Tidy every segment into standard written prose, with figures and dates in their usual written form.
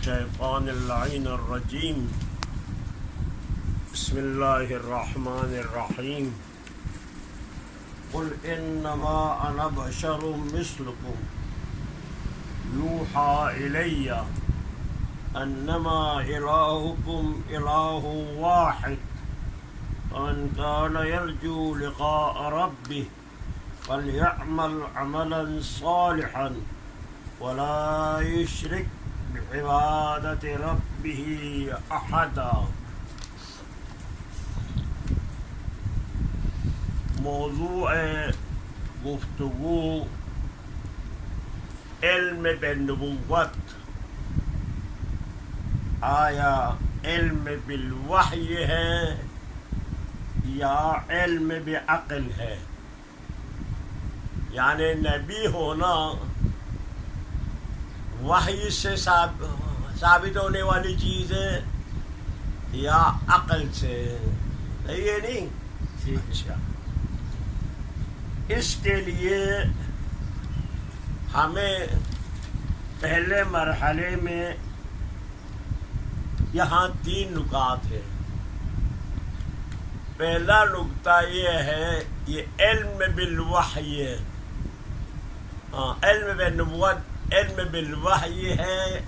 الشیطان اللعین الرجیم بسم اللہ الرحمن الرحیم قل انما انا بشر مثلکم یوحى الی انما الہکم الہ واحد فمن کان یرجو لقاء ربہ فلیعمل عملا صالحا ولا یشرک بعبادت ربہ احدا۔ موضوع گفتگو علم بالنبوت، آیا علم بالوحی ہے یا علم بعقل ہے؟ یعنی نبی ہونا وحی سے ثابت ہونے والی چیز ہے یا عقل سے؟ یہ نہیں ٹھیک۔ اچھا، اس کے لیے ہمیں پہلے مرحلے میں یہاں 3 نکات ہیں۔ پہلا نکتہ یہ ہے، یہ علم بالوحی ہے، علم بالنبوت، علم بالوحی ہے،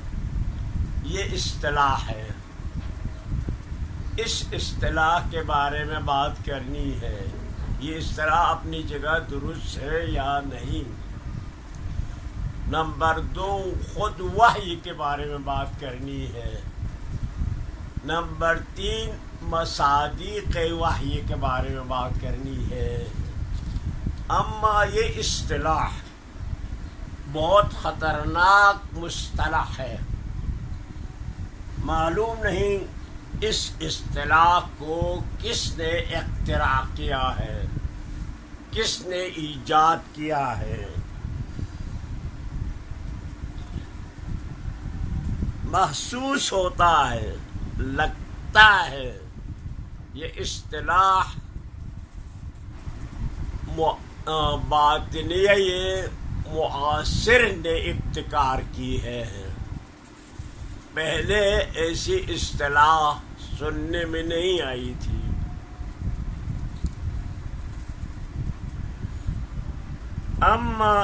یہ اصطلاح ہے۔ اس اصطلاح کے بارے میں بات کرنی ہے، یہ اصطلاح اپنی جگہ درست ہے یا نہیں۔ نمبر 2، خود وحی کے بارے میں بات کرنی ہے۔ نمبر 3، مصادیق وحی کے بارے میں بات کرنی ہے۔ اما یہ اصطلاح بہت خطرناک مصطلح ہے، معلوم نہیں اس اصطلاح کو کس نے اختراع کیا ہے، کس نے ایجاد کیا ہے۔ محسوس ہوتا ہے، لگتا ہے یہ اصطلاح باطنیہ معاصر نے ابتکار کی ہے۔ پہلے ایسی اصطلاح سننے میں نہیں آئی تھی۔ اما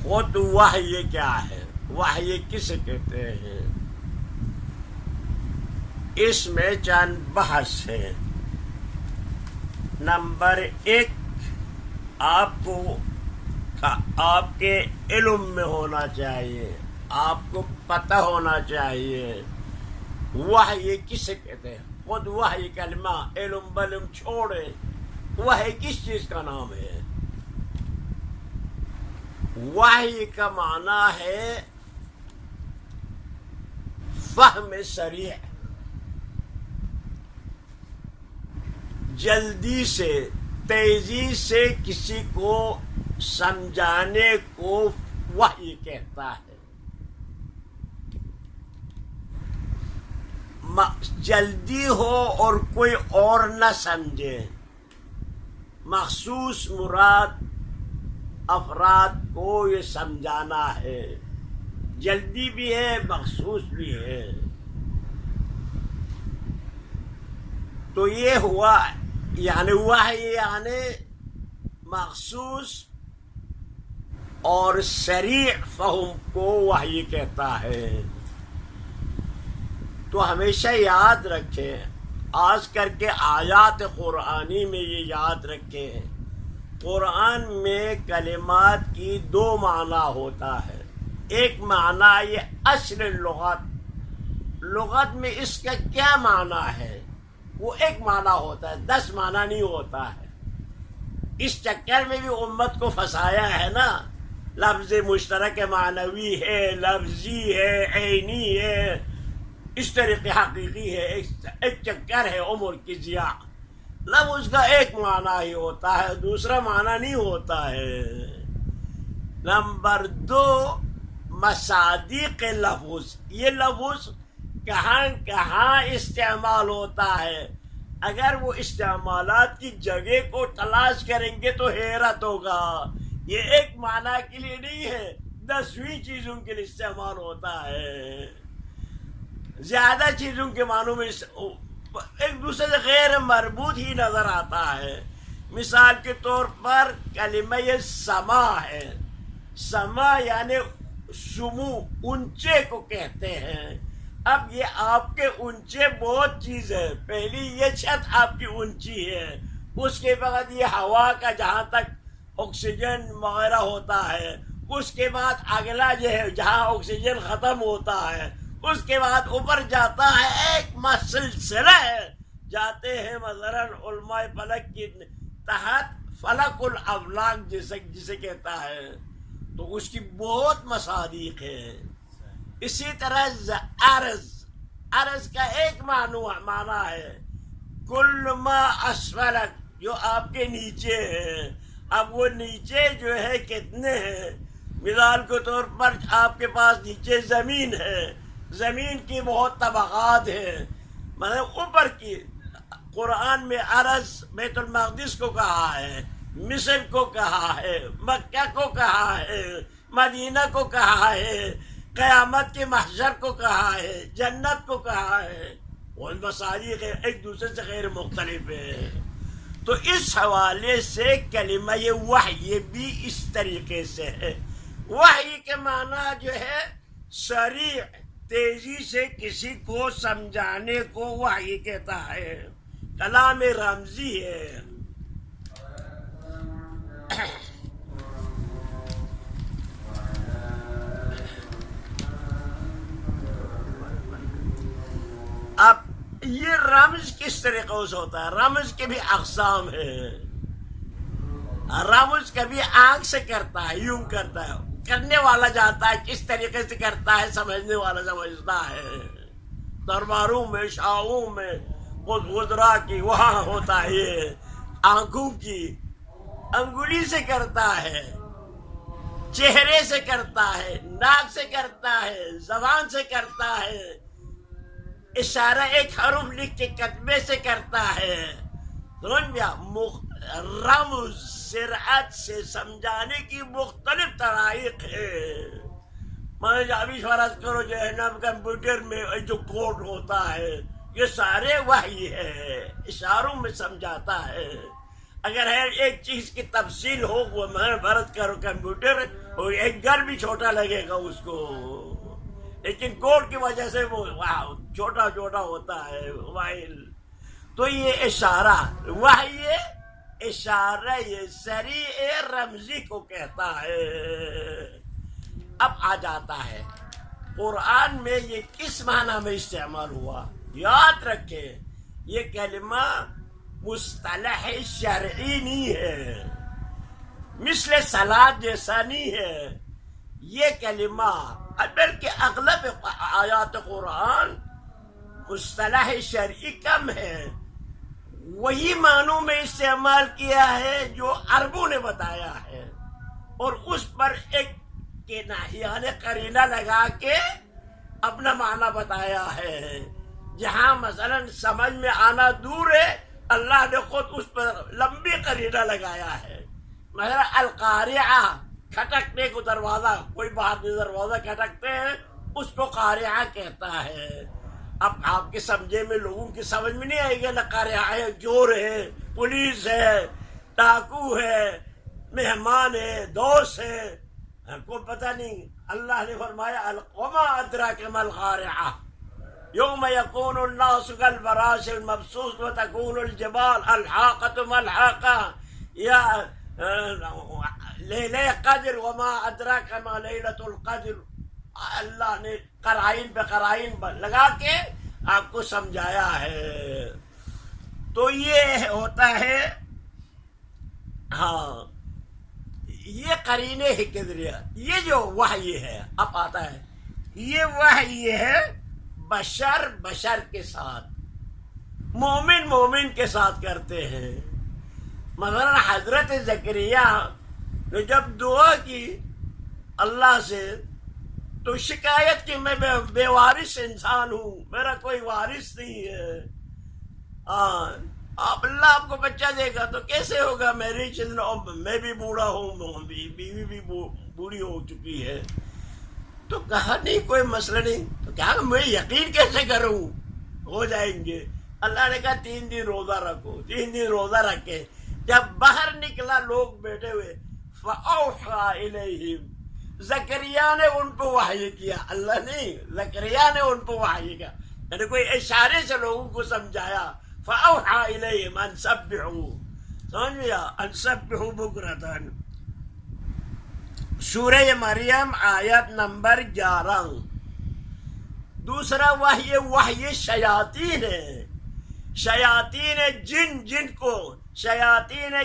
خود وحی کیا ہے، وحی کسے کہتے ہیں، اس میں چند بحث ہے۔ نمبر 1، آپ کے علم میں ہونا چاہیے، آپ کو پتہ ہونا چاہیے وحی کسے کہتے ہیں۔ خود وحی کلمہ علم بلم چھوڑے، وحی کس چیز کا نام ہے؟ وحی کا معنی ہے فہم سریع، جلدی سے، تیزی سے کسی کو سمجھانے کو وحی کہتا ہے۔ جلدی ہو اور کوئی اور نہ سمجھے، مخصوص مراد افراد کو یہ سمجھانا ہے، جلدی بھی ہے، مخصوص بھی ہے۔ تو یہ ہوا، یعنی وحی یعنی مخصوص اور سریع فہم کو وحی کہتا ہے۔ تو ہمیشہ یاد رکھیں، خاص کر کے آیات قرآنی میں یہ یاد رکھیں، قرآن میں کلمات کی 2 معنی ہوتا ہے۔ ایک معنی یہ اصل لغت میں اس کا کیا معنی ہے، وہ ایک معنی ہوتا ہے، 10 معنی نہیں ہوتا ہے۔ اس چکر میں بھی امت کو پھنسایا ہے نا، لفظ مشترک معنوی ہے، لفظی ہے، عینی ہے، اس طریقے حقیقی ہے، ایک چکر ہے عمر کی ضیاع۔ لفظ کا ایک معنی ہی ہوتا ہے، دوسرا معنی نہیں ہوتا ہے۔ نمبر 2، مصادیق لفظ، یہ لفظ کہاں کہاں استعمال ہوتا ہے، اگر وہ استعمالات کی جگہ کو تلاش کریں گے تو حیرت ہوگا۔ یہ ایک معنی کے لیے نہیں ہے، 10ویں چیزوں کے لیے استعمال ہوتا ہے. زیادہ چیزوں کے معنوں میں ایک دوسرے سے غیر مربوط ہی نظر آتا ہے. مثال کے طور پر کلمہ سما ہے. سما یعنی سمو، اونچے کو کہتے ہیں. اب یہ آپ کے اونچے بہت چیز ہے. پہلی یہ چھت آپ کی اونچی ہے، اس کے بعد یہ ہوا کا جہاں تک آکسیجن وغیرہ ہوتا ہے، اس کے بعد اگلا جو ہے جہاں آکسیجن ختم ہوتا ہے، اس کے بعد اوپر جاتا ہے ایک سلسلہ ہے. جاتے ہیں مثلا علماء فلک کی تحت فلک الافلاک جسے کہتا ہے، تو اس کی بہت مصادیق ہے. اسی طرح عرض کا ایک معنی ہے کل ما اسفلک، جو آپ کے نیچے ہے. اب وہ نیچے جو ہے کتنے ہیں؟ مثال کے طور پر آپ کے پاس نیچے زمین ہے، زمین کی بہت طبقات ہیں. مطلب اوپر کی قرآن میں عرض بیت المقدس کو کہا ہے، مصر کو کہا ہے، مکہ کو کہا ہے، مدینہ کو کہا ہے، قیامت کے محشر کو کہا ہے، جنت کو کہا ہے. وہ مساجد ایک دوسرے سے غیر مختلف ہے. تو اس حوالے سے کلمہ وحی بھی اس طریقے سے ہے. وحی کے معنی جو ہے سریع، تیزی سے کسی کو سمجھانے کو وحی کہتا ہے. کلام رمزی ہے. اب یہ رمز کس طریقے سے ہوتا ہے؟ رمز کے بھی اقسام ہیں. رمز کبھی آنکھ سے کرتا ہے، یوں کرتا ہے، کرنے والا جانتا ہے کس طریقے سے کرتا ہے، سمجھنے والا سمجھتا ہے. درباروں میں، شاہوں میں، وزراء کی وہاں ہوتا ہے یہ آنکھوں کی. انگلی سے کرتا ہے، چہرے سے کرتا ہے، ناک سے کرتا ہے، زبان سے کرتا ہے، اشارہ ایک حرف لکھ کے کتبے سے کرتا ہے. رمز سرعت سے سمجھانے کی مختلف طرائق ہے. میں ابھی فرض کرو جو ہے نا کمپیوٹر میں جو کوڈ ہوتا ہے یہ سارے وحی ہے، اشاروں میں سمجھاتا ہے. اگر ہے ایک چیز کی تفصیل ہو وہ میں فرض کرو کمپیوٹر، اور ایک گھر بھی چھوٹا لگے گا اس کو، لیکن کوڈ کی وجہ سے وہ چھوٹا چھوٹا ہوتا ہے وائل. تو یہ اشارہ وحی اشارہ یہ سریع رمزی کو کہتا ہے. اب آ جاتا ہے قرآن میں یہ کس معنی میں استعمال ہوا. یاد رکھے یہ کلمہ مصطلح شرعی نہیں ہے، مثل صلاۃ جیسا نہیں ہے. یہ کلمہ بلکہ اغلب آیات قرآن مصطلح شرعی کم ہے، وہی معنوں میں استعمال کیا ہے جو عربوں نے بتایا ہے، اور اس پر ایک یعنی قرینہ لگا کے اپنا معنی بتایا ہے. جہاں مثلا سمجھ میں آنا دور ہے، اللہ نے خود اس پر لمبی قرینہ لگایا ہے. مثلا القارعہ، کھٹکنے کو دروازہ، کوئی باہر سے دروازہ کھٹکتے ہیں اس کو قارعہ کہتا ہے. اب آپ کے سمجھے میں لوگوں کی سمجھ میں نہیں آئے گا. نہ قارعہ ہے، چور ہے، پولیس ہے، ڈاکو ہے، مہمان ہے، دوست ہے، کو پتہ نہیں. اللہ نے فرمایا وما ادراک ما القارعہ یوم یکون الناس کالفراش المبثوث وتکون الجبال الحاقۃ ما الحاقہ یا لیلہ قدر وما ادراک ما لیلۃ القدر. اللہ نے قرائن پہ قرائن لگا کے آپ کو سمجھایا ہے. تو یہ ہوتا ہے ہاں یہ قرینے ہی کے ذریعہ. یہ جو وحی ہے اب آتا ہے، یہ وحی ہے بشر کے ساتھ، مومن کے ساتھ کرتے ہیں. مثلا حضرت زکریا نے جب دعا کی اللہ سے تو شکایت کی میں بے وارث انسان ہوں، میرا کوئی وارث نہیں ہے. آپ اللہ آپ کو بچہ دے گا تو کیسے ہوگا؟ میری میں بھی بوڑھا ہوں، بیوی بھی بوڑھی ہو چکی ہے. تو کہا نہیں کوئی مسئلہ نہیں. تو کہا میں یقین کیسے کروں ہو جائیں گے؟ اللہ نے کہا 3 دن روزہ رکھو. 3 دن روزہ رکھے جب باہر نکلا لوگ بیٹھے ہوئے، فَأَوْحَى إِلَيْهِمْ، زکریا نے ان پہ وحی کیا، اللہ نہیں، زکریا نے ان پہ وحی کیا، یعنی کوئی اشارے سے لوگوں کو سمجھایا. فَأَوْحَى إِلَيْهِمْ أَن سَبِّحُوا، سمجھ لیا، أَن سَبِّحُوا بُكْرَةً. سورہ مریم آیت نمبر 11. دوسرا وحی شیاطین ہے. شیاطین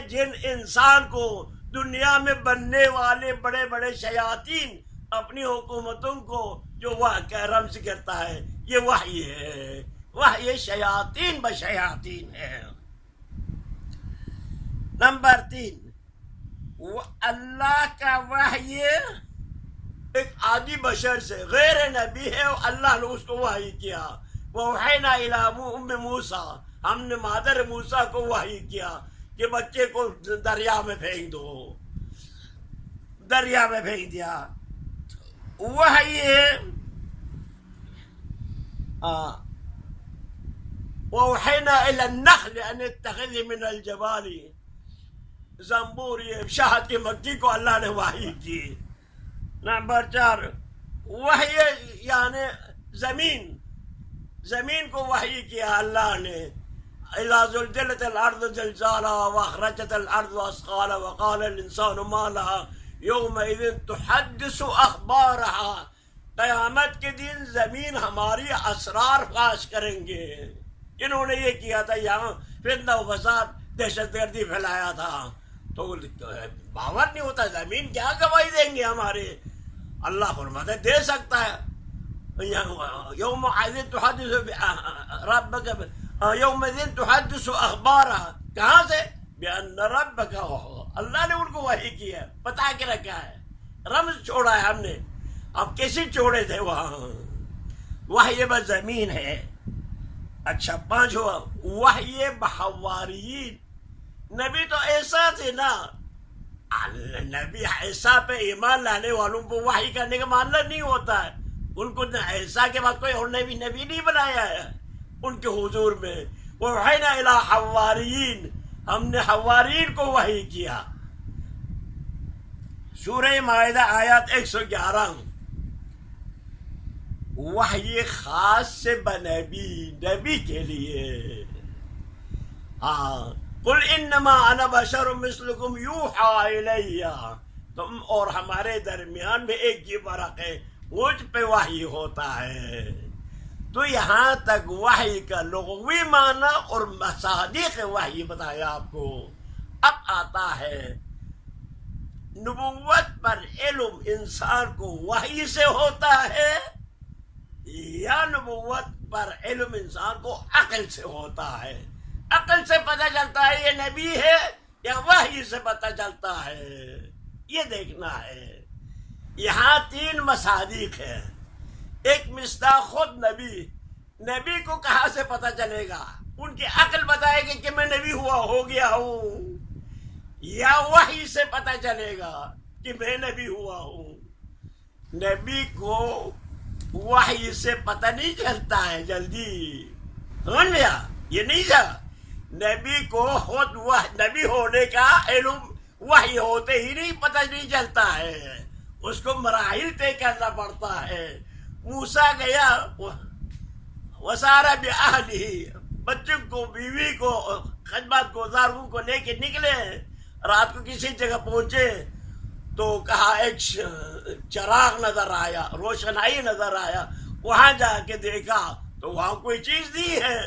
جن انسان کو دنیا میں بننے والے بڑے بڑے شیاطین اپنی حکومتوں کو جو وہ رمز کرتا ہے، یہ وحی ہے. وحی شیاطین بشیاطین ہے. نمبر 3، وہ اللہ کا وحی ایک عادی بشر سے، غیر نبی ہے، اللہ نے اس کو وحی کیا. وَأَوْحَيْنَا إِلَىٰ أُمِّ مُوسَىٰ، ہم نے مادر موسیٰ کو وحی کیا کہ بچے کو دریا میں پھینک دو. دریا میں پھینک دیا. وحی ہے. وَأَوْحَيْنَا إِلَى النَّخْلِ أَنِ اتَّخِذِ مِنَ الْجِبَالِ زنبور، یہ شہد کی مکھی کو اللہ نے وحی کی. نمبر 4، وحی یعنی زمین کو وحی کیا اللہ نے. اذا زلزلت الارض زلزالها واخرجت الارض اثقالها وقال الانسان ما لها يومئذ تحدث اخبارها. قیامت کے دن زمین ہماری اسرار فاش کریں گے. انہوں نے یہ کیا تھا، یہاں فتنہ و فساد دہشت گردی پھیلایا تھا، تو باور نہیں ہوتا زمین کیا گواہی دیں گے ہمارے. اللہ فرماتا ہے دے سکتا ہے. یوم تحدث ربک یوم دن تحدث اخبارها، کہاں سے؟ بأن ربک، اللہ نے ان کو وحی کیا، بتا کے رکھا ہے، رمز چھوڑا ہے ہم نے. اب کیسے چھوڑے تھے وہاں؟ وحی بزمین ہے. اچھا 5واں، وحی بحواریین. نبی تو ایسا تھے نا، نبی عیسیٰ پہ ایمان لانے والوں کو وحی کرنے کا معاملہ نہیں ہوتا ہے. ان کو عیسیٰ کے بعد کوئی اور نبی نہیں بنایا ہے ان کے حضور میں. وحینا الی حواریین، ہم نے حواریین کو وحی کیا. سورہ مائدہ آیات 111. وحی خاص سے نبی کے لیے. ہاں، قل انما انا بشر مثلکم یوحی الی، تم اور ہمارے درمیان میں ایک ہی فرق ہے، مجھ پہ وحی ہوتا ہے. تو یہاں تک وحی کا لغوی معنی اور مصادیق وحی بتایا آپ کو. اب آتا ہے نبوت پر علم انسان کو وحی سے ہوتا ہے یا نبوت پر علم انسان کو عقل سے ہوتا ہے. عقل سے پتہ چلتا ہے یہ نبی ہے یا وحی سے پتہ چلتا ہے، یہ دیکھنا ہے. یہاں 3 مصادیق ہیں. ایک مصداق خود نبی کو کہاں سے پتہ چلے گا؟ ان کی عقل بتائے گی کہ میں نبی ہو گیا ہوں، یا وحی سے پتہ چلے گا کہ میں نبی ہوا ہوں؟ نبی کو وحی سے پتہ نہیں چلتا ہے جلدی، سمجھ لیا؟ یہ نہیں تھا. نبی کو خود نبی ہونے کا علم وحی ہوتے ہی نہیں پتہ نہیں چلتا ہے، اس کو مراحل طے کرنا پڑتا ہے. موسیٰ گیا وسارا بأہلہ، بچوں کو، بیوی کو، خدمت گزاروں کو لے کے نکلے. رات کو کسی جگہ پہنچے تو کہا ایک چراغ نظر آیا، روشنائی نظر آیا. وہاں جا کے دیکھا تو وہاں کوئی چیز نہیں ہے.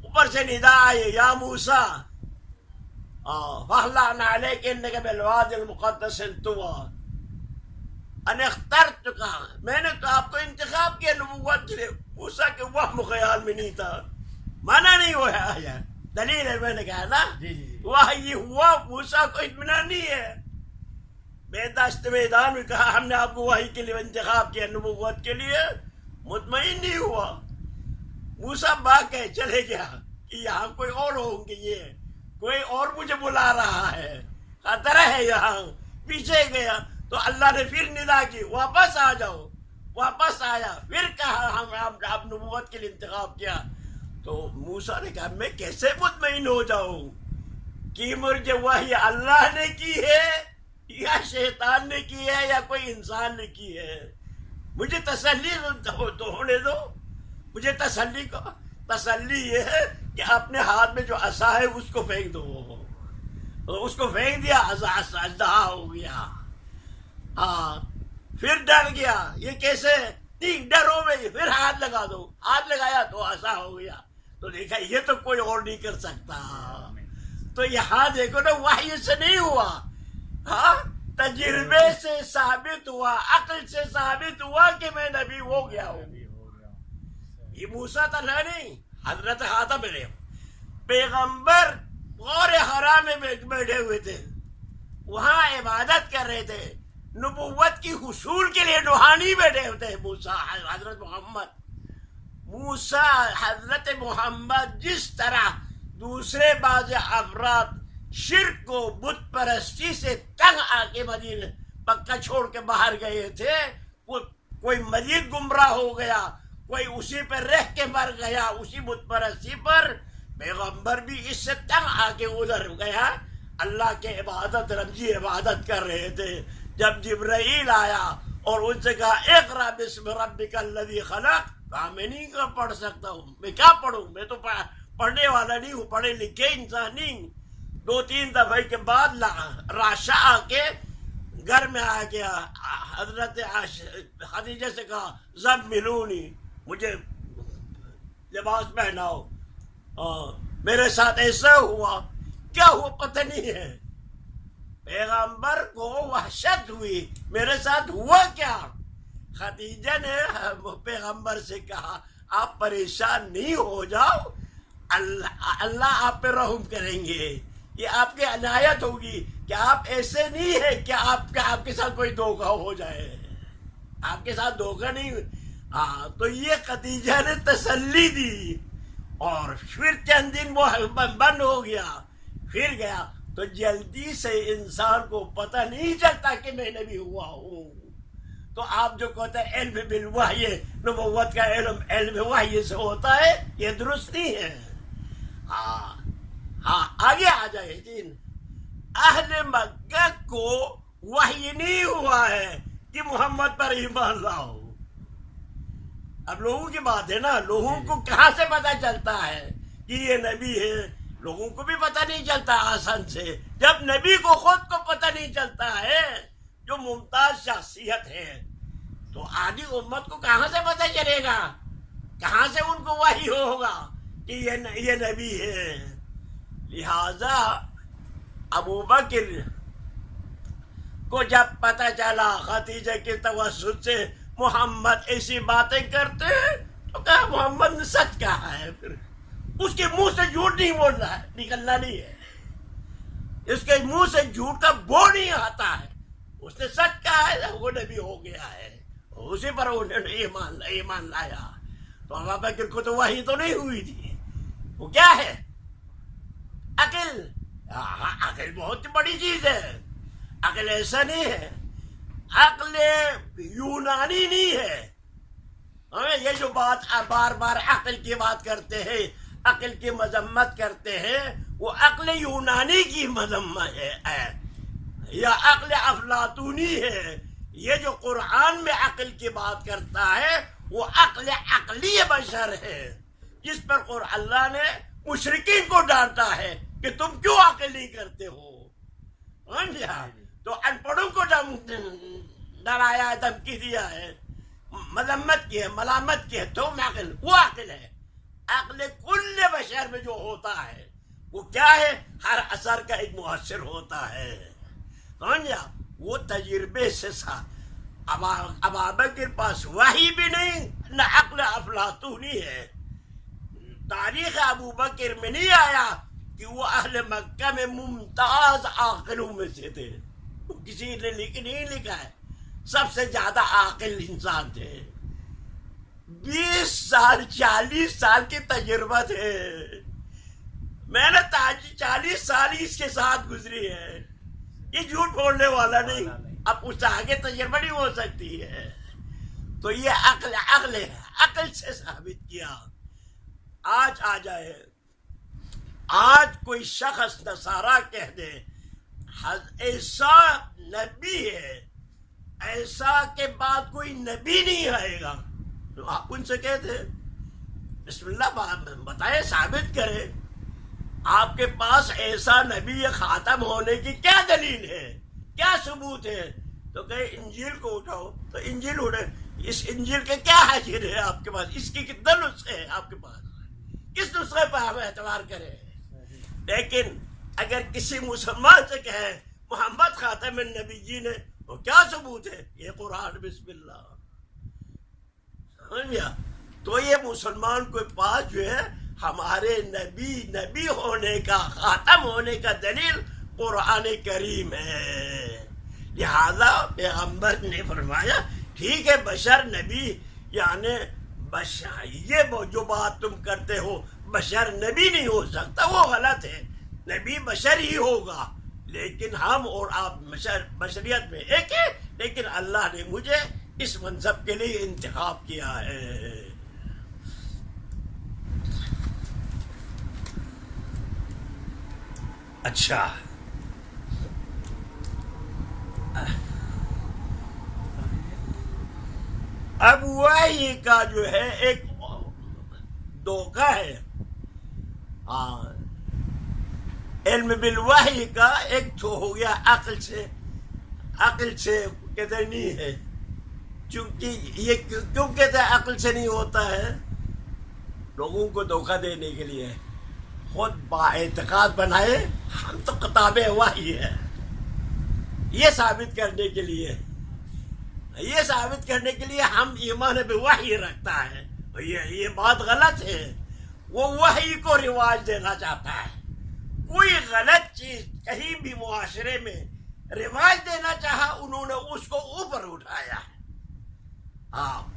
اوپر سے ندا آئی، یا موسیٰ فاخلع نعلیک انک بالوادی المقدس طویٰ ان اخترتک، میں نے تو آپ کو انتخاب کیا نبوت کے لیے. موسیٰ کے وہم خیال میں نہیں تھا، مانا نہیں ہوا ہے. دلیل ہے، میں نے کہا نا وحی ہوا، موسیٰ کو اطمینان نہیں ہے. دست میدان میں کہا ہم نے آپ کو وحی کے لیے انتخاب کیا، نبوت کے لیے، مطمئن نہیں ہوا. موسیٰ بھاگ گئے، چلے گیا. کہ یہاں کوئی اور ہوں گے، یہ کوئی اور مجھے بلا رہا ہے، خطرہ ہے یہاں. پیچھے گیا تو اللہ نے پھر ندا کی واپس آ جاؤ. واپس آیا، پھر کہا ہم نبوت کے لیے انتخاب کیا. تو موسیٰ نے کہا میں کیسے مطمئن ہو جاؤں کہ مجھے وحی اللہ نے کی ہے یا شیطان نے کی ہے یا کوئی انسان نے کی ہے. مجھے تسلی تو ہونے دو. مجھے تسلی یہ ہے کہ اپنے ہاتھ میں جو عصا ہے اس کو پھینک دو. اس کو پھینک دیا، اژدہا ہو گیا. ہاں پھر ڈر گیا، یہ کیسے؟ نہیں ڈرو میں، پھر ہاتھ لگا دو. ہاتھ لگایا تو عصا ہو گیا. تو دیکھا یہ تو کوئی اور نہیں کر سکتا. تو یہاں دیکھو نا، وحی سے نہیں ہوا، ہاں تجربے سے ثابت ہوا، عقل سے ثابت ہوا کہ میں نبی ہو گیا ہوں. یہ موسیٰ تنہا نہیں، حضرت خاتم پیغمبر غار حرا میں بیٹھے ہوئے تھے، وہاں عبادت کر رہے تھے، نبوت کی حصول کے لیے روحانی بیٹھے ہوتے ہیں. موسیٰ حضرت محمد جس طرح دوسرے بعض افراد شرک کو بت پرستی سے تنگ آ کے مدینہ مکہ چھوڑ کے باہر گئے تھے، کوئی مزید گمراہ ہو گیا، کوئی اسی پر رہ کے مر گیا، اسی بت پرستی پر. پیغمبر بھی اس سے تنگ آ کے ادھر گیا، اللہ کے عبادت، رمزی عبادت کر رہے تھے. جب جبرائیل آیا اور ان سے کہا اقرأ باسم ربک الذی خلق، کہا میں نہیں پڑھ سکتا ہوں، میں کیا پڑھوں، میں تو پڑھنے والا نہیں ہوں، پڑھے لکھے انسان نہیں. 2-3 دفعے کے بعد راشا آ کے گھر میں آ گیا. حضرت خدیجہ سے کہا زملونی، مجھے لباس پہناؤ. میرے ساتھ ایسا ہوا، کیا ہوا پتہ نہیں ہے. پیغمبر کو وحشت ہوئی، میرے ساتھ ہوا کیا. خدیجہ نے پیغمبر سے کہا آپ پریشان نہیں ہو جاؤ، اللہ آپ پہ رحم کریں گے، یہ آپ کی عنایت ہوگی کہ آپ ایسے نہیں ہیں کہ آپ کے ساتھ کوئی دھوکہ ہو جائے. آپ کے ساتھ دھوکہ نہیں. ہاں تو یہ خدیجہ نے تسلی دی. اور پھر چند دن وہ بند ہو گیا، پھر گیا. تو جلدی سے انسان کو پتہ نہیں چلتا کہ میں نبی ہوا ہوں. تو آپ جو کہتے ہیں علم بالوحی، نبوت کا علم وحی سے ہوتا ہے، یہ درست نہیں ہے. ہاں آگے آ جائے. اہل مکہ کو وحی نہیں ہوا ہے کہ محمد پر ایمان لاؤ. اب لوگوں کی بات ہے نا، لوگوں کو کہاں سے پتہ چلتا ہے کہ یہ نبی ہے؟ لوگوں کو بھی پتہ نہیں چلتا آسان سے. جب نبی کو خود کو پتہ نہیں چلتا ہے، جو ممتاز شخصیت ہے، تو آدھی امت کو کہاں سے پتہ چلے گا؟ کہاں سے ان کو وحی ہوگا کہ یہ نبی ہے؟ لہذا ابو بکر کو جب پتہ چلا خدیجہ کے توسط سے محمد ایسی باتیں کرتے ہیں، تو کہا محمد نے سچ کہا ہے. پھر اس کے منہ سے جھوٹ نہیں بولنا ہے، نکلنا نہیں ہے. اس کے منہ سے جھوٹ کا بو نہیں آتا ہے. اس نے سچ کہا ہے، وہ نبی ہو گیا ہے. اسی پر انہوں نے ایمان لایا. تو ابو بکر کو تو وحی تو نہیں ہوئی تھی. وہ کیا ہے؟ عقل. عقل بہت بڑی چیز ہے. عقل ایسا نہیں ہے، عقل یونانی نہیں ہے. یہ جو بات بار بار عقل کی بات کرتے ہیں، عقل کی مذمت کرتے ہیں، وہ عقل یونانی کی مذمت ہے یا عقل افلاطونی ہے. یہ جو قرآن میں عقل کی بات کرتا ہے وہ عقل عقلی بشر ہے، جس پر اللہ نے مشرکین کو ڈانٹا ہے کہ تم کیوں عقل نہیں کرتے ہو. تو ان پڑھوں کو ڈرایا ہے، دھمکی دیا ہے، مذمت کی ہے، ملامت کی ہے. تم عقل، وہ عقل ہے. عقل کل بشر میں جو ہوتا ہے وہ کیا ہے؟ ہر اثر کا ایک مؤثر ہوتا ہے. سمجھا؟ وہ تجربے سے ابو بکر کے پاس وحی بھی نہیں، نہ عقل افلاطونی ہے. تاریخ ابو بکر میں نہیں آیا کہ وہ اہل مکہ میں ممتاز عاقلوں میں سے تھے. کسی نے نہیں لکھا ہے. سب سے زیادہ عاقل انسان تھے. 20 سال 40 سال کی تجربہ تھے. میں نے 40 سال اس کے ساتھ گزری ہے، یہ جھوٹ بولنے والا نہیں، اب اس سے آگے تجربہ نہیں ہو سکتی ہے. تو یہ عقل ہے، عقل سے ثابت کیا. آج آ جائے، آج کوئی شخص نصارہ کہہ دے ایسا نبی ہے، ایسا کے بعد کوئی نبی نہیں آئے گا، تو آپ ان سے کہتے بسم اللہ بتائیں، ثابت کریں آپ کے پاس ایسا نبی خاتم ہونے کی کیا دلیل ہے، کیا ثبوت ہے؟ تو کہے انجیل کو اٹھاؤ، تو انجیل اٹھے. اس انجیل کے کیا حاضر ہے آپ کے پاس؟ اس کی کتنا نسخے ہے آپ کے پاس؟ کس نسخے پہ ہم اعتبار کریں؟ لیکن اگر کسی مسلمان سے کہے محمد خاتم النبی جی نے، وہ کیا ثبوت ہے؟ یہ قرآن، بسم اللہ. سمجھ گیا؟ تو یہ مسلمان کے پاس جو ہے ہمارے نبی ہونے کا، خاتم ہونے کا دلیل قرآن کریم ہے. لہذا پیغمبر نے فرمایا ٹھیک ہے بشر نبی، یعنی بشر، یہ جو بات تم کرتے ہو بشر نبی نہیں ہو سکتا، وہ غلط ہے. نبی بشر ہی ہوگا، لیکن ہم اور آپ بشریت میں ایک ہے، لیکن اللہ نے مجھے اس منصب کے لیے انتخاب کیا ہے. اچھا، اب وحی کا جو ہے ایک دھوکہ ہے. علم بالوحی کا ایک تو ہو گیا عقل سے کہتے نہیں ہے. چونکہ یہ کیوں کہتے ہیں عقل سے نہیں ہوتا ہے؟ لوگوں کو دھوکہ دینے کے لیے. خود با اعتقاد بنائے ہم تو کتاب وحی ہے، یہ ثابت کرنے کے لیے ہم ایمان بوحی رکھتا ہے. یہ بات غلط ہے. وہ وحی کو رواج دینا چاہتا ہے. کوئی غلط چیز کہیں بھی معاشرے میں رواج دینا چاہا، انہوں نے اس کو اوپر اٹھایا ہے،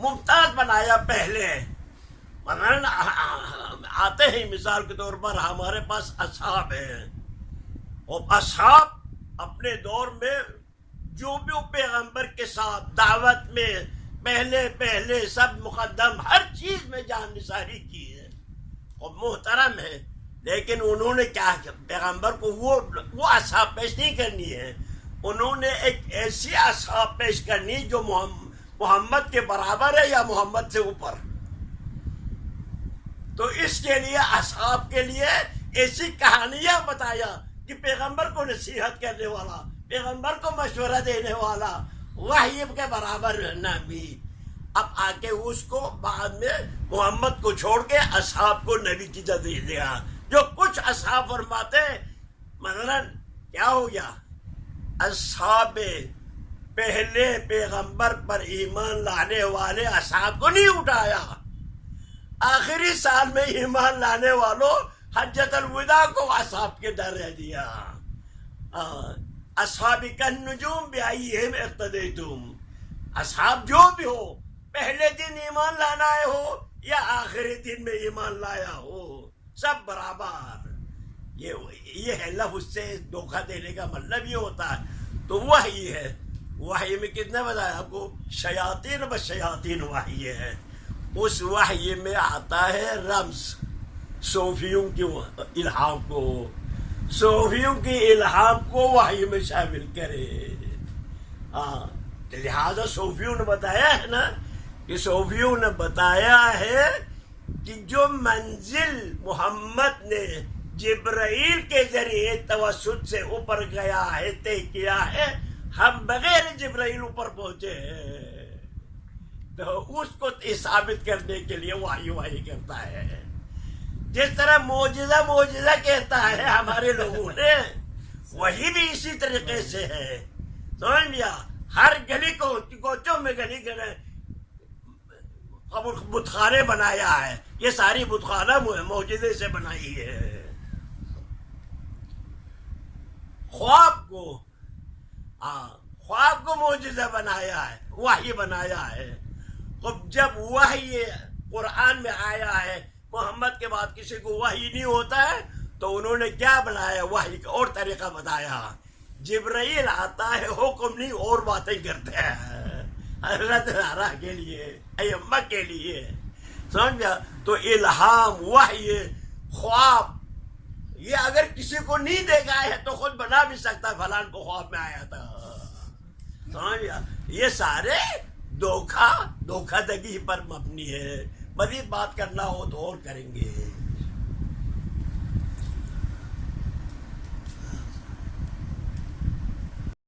ممتاز بنایا. پہلے مثلا آتے ہیں مثال کے طور پر ہمارے پاس اصحاب ہیں، اور اصحاب اپنے دور میں جو بھی پیغمبر کے ساتھ دعوت میں پہلے سب مقدم، ہر چیز میں جان نثاری کی ہے اور محترم ہے. لیکن انہوں نے کیا، پیغمبر کو وہ اصحاب پیش نہیں کرنی ہے. انہوں نے ایک ایسی اصحاب پیش کرنی جو محمد کے برابر ہے یا محمد سے اوپر. تو اس کے لیے اصحاب کے لیے ایسی کہانیاں بتایا کہ پیغمبر کو نصیحت کرنے والا، پیغمبر کو مشورہ دینے والا وحی کے برابر نہ بھی. اب آ کے اس کو بعد میں محمد کو چھوڑ کے اصحاب کو نبی کی تجدید دیا. جو کچھ اصحاب فرماتے مثلا کیا ہو گیا، اصحاب پہلے پیغمبر پر ایمان لانے والے اصحاب کو نہیں اٹھایا. آخری سال میں ایمان لانے والوں حجت الوداع کو اصحاب کے درجہ دیا. اصحاب کالنجوم بأیہم اقتدیتم. اصحاب جو بھی ہو، پہلے دن ایمان لانا آئے ہو یا آخری دن میں ایمان لایا ہو، سب برابر. یہ ہے لفظ سے دھوکہ دینے کا مطلب یہ ہوتا ہے. تو وحی ہے. وحی میں کتنا بتایا آپ کو؟ شیاطین بشیاطین وحی ہے. اس وحی میں آتا ہے رمز، صوفیوں کی الہام کو، صوفیوں کی الہام کو وحی میں شامل کرے. لہذا صوفیوں نے بتایا ہے نا، کہ صوفیوں نے بتایا ہے کہ جو منزل محمد نے جبرائیل کے ذریعے توسط سے اوپر گیا ہے، طے کیا ہے، ہم بغیر جبرائیل اوپر پہنچے ہیں. تو اس کو ثابت کرنے کے لیے وحی کرتا ہے. جس طرح معجزہ کہتا ہے ہمارے لوگوں نے، وہی بھی اسی طریقے سے ہے. سمجھ لیا؟ ہر گلی کوچوں میں گلی بتخانے بنایا ہے. یہ ساری بتخانہ معجزے سے بنائی ہے. خواب کو معجزہ بنایا ہے، وحی بنایا ہے. جب وحی قرآن میں آیا ہے، محمد کے بعد کسی کو وحی نہیں ہوتا ہے، تو انہوں نے کیا بنایا، وحی کا اور طریقہ بتایا. جبرائیل آتا ہے، حکم نہیں اور باتیں کرتے ہیں حضرت زہرا کے لیے، ائمہ کے لیے، سمجھا. تو الہام، وحی، خواب، یہ اگر کسی کو نہیں دیکھا ہے تو خود بنا بھی سکتا ہے فلان کو خواب میں آیا تھا، سمجھا. یہ سارے دھوکہ دگی پر مبنی ہے. مزید بات کرنا ہو تو اور کریں گے.